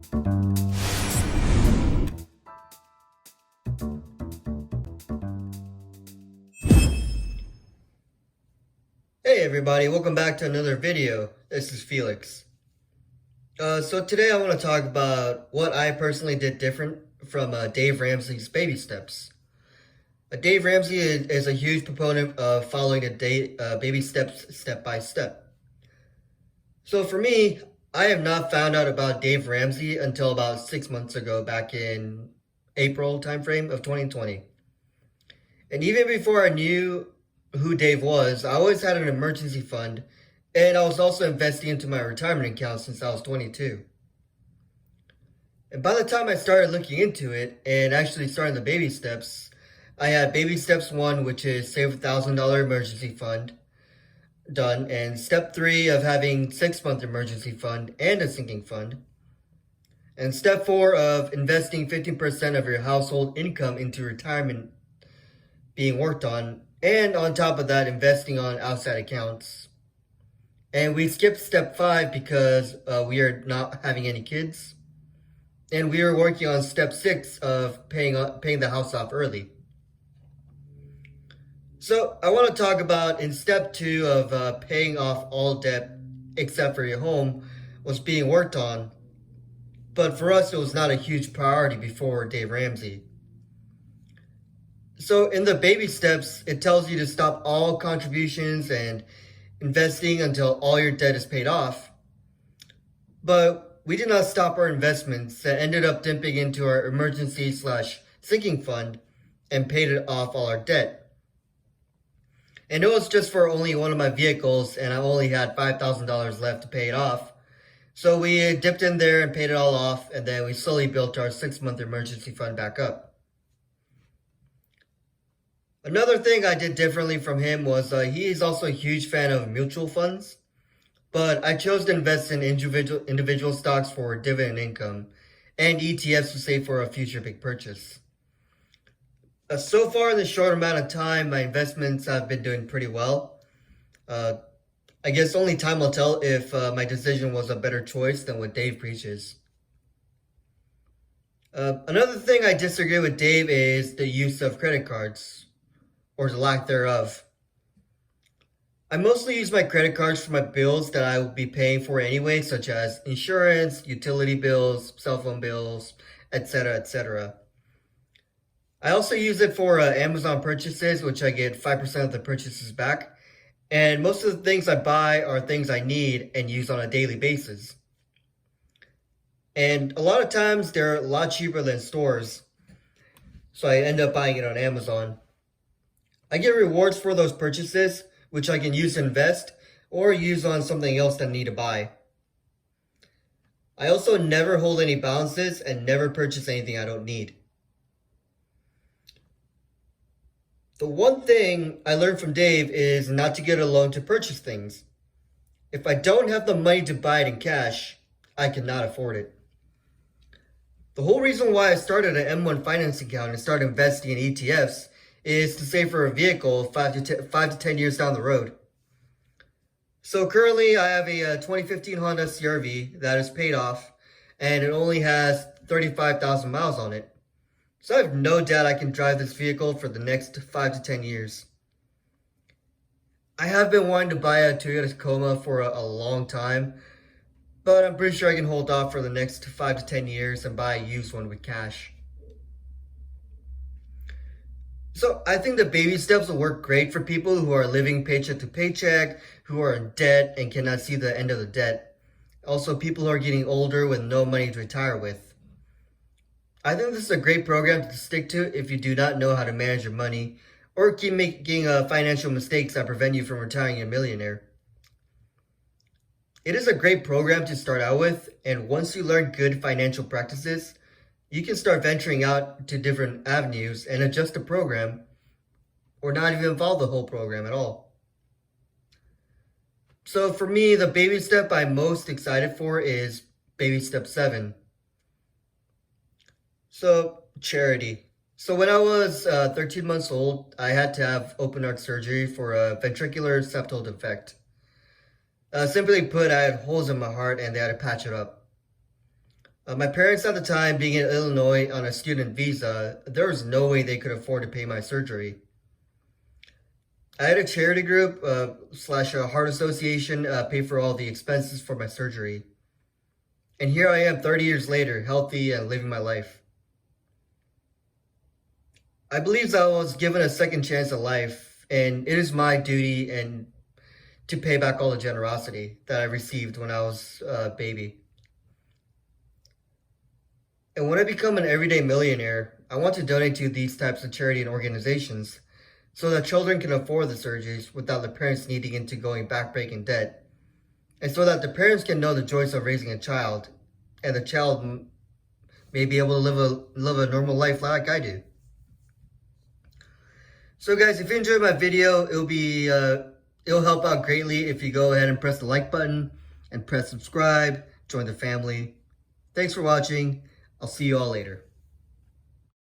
Hey everybody, welcome back to another video. This is Felix. So today I want to talk about what I personally did different from Dave Ramsey's Baby Steps. Dave Ramsey is a huge proponent of following baby steps step by step. So for me, I have not found out about Dave Ramsey until about 6 months ago, back in April timeframe of 2020. And even before I knew who Dave was, I always had an emergency fund, and I was also investing into my retirement account since I was 22. And by the time I started looking into it and actually starting the baby steps, I had baby steps 1, which is save $1,000 emergency fund, done, and step 3 of having 6-month emergency fund and a sinking fund, and step 4 of investing 15% of your household income into retirement being worked on, and on top of that, investing on outside accounts. And we skipped step 5 because we are not having any kids. And we are working on step 6 of paying the house off early. So I want to talk about in step 2 of paying off all debt except for your home was being worked on. But for us, it was not a huge priority before Dave Ramsey. So in the baby steps, it tells you to stop all contributions and investing until all your debt is paid off. But we did not stop our investments and ended up dipping into our emergency/sinking fund and paid it off all our debt. And it was just for only one of my vehicles, and I only had $5,000 left to pay it off. So we dipped in there and paid it all off, and then we slowly built our 6-month emergency fund back up. Another thing I did differently from him was he is also a huge fan of mutual funds, but I chose to invest in individual stocks for dividend income and ETFs to save for a future big purchase. So far in this short amount of time, my investments have been doing pretty well. I guess only time will tell if my decision was a better choice than what Dave preaches. Another thing I disagree with Dave is the use of credit cards, or the lack thereof. I mostly use my credit cards for my bills that I will be paying for anyway, such as insurance, utility bills, cell phone bills, etc., etc. I also use it for Amazon purchases, which I get 5% of the purchases back. And most of the things I buy are things I need and use on a daily basis. And a lot of times they're a lot cheaper than stores, so I end up buying it on Amazon. I get rewards for those purchases, which I can use to invest or use on something else that I need to buy. I also never hold any balances and never purchase anything I don't need. The one thing I learned from Dave is not to get a loan to purchase things. If I don't have the money to buy it in cash, I cannot afford it. The whole reason why I started an M1 finance account and started investing in ETFs is to save for a vehicle 5 to 10 years down the road. So currently I have a 2015 Honda CR-V that is paid off, and it only has 35,000 miles on it. So I have no doubt I can drive this vehicle for the next 5 to 10 years. I have been wanting to buy a Toyota Tacoma for a long time, but I'm pretty sure I can hold off for the next 5 to 10 years and buy a used one with cash. So I think the baby steps will work great for people who are living paycheck to paycheck, who are in debt and cannot see the end of the debt. Also, people who are getting older with no money to retire with. I think this is a great program to stick to if you do not know how to manage your money or keep making financial mistakes that prevent you from retiring a millionaire. It is a great program to start out with, and once you learn good financial practices, you can start venturing out to different avenues and adjust the program, or not even follow the whole program at all. So for me, the baby step I'm most excited for is baby step 7. So, charity. So when I was 13 months old, I had to have open heart surgery for a ventricular septal defect. Simply put, I had holes in my heart and they had to patch it up. My parents at the time, being in Illinois on a student visa, there was no way they could afford to pay my surgery. I had a charity group slash a heart association pay for all the expenses for my surgery. And here I am 30 years later, healthy and living my life. I believe that I was given a second chance at life, and it is my duty and to pay back all the generosity that I received when I was a baby. And when I become an everyday millionaire, I want to donate to these types of charity and organizations so that children can afford the surgeries without the parents needing into going backbreaking debt, and so that the parents can know the joys of raising a child, and the child may be able to live a normal life like I do. So guys, if you enjoyed my video, it'll help out greatly if you go ahead and press the like button and press subscribe, join the family. Thanks for watching. I'll see you all later.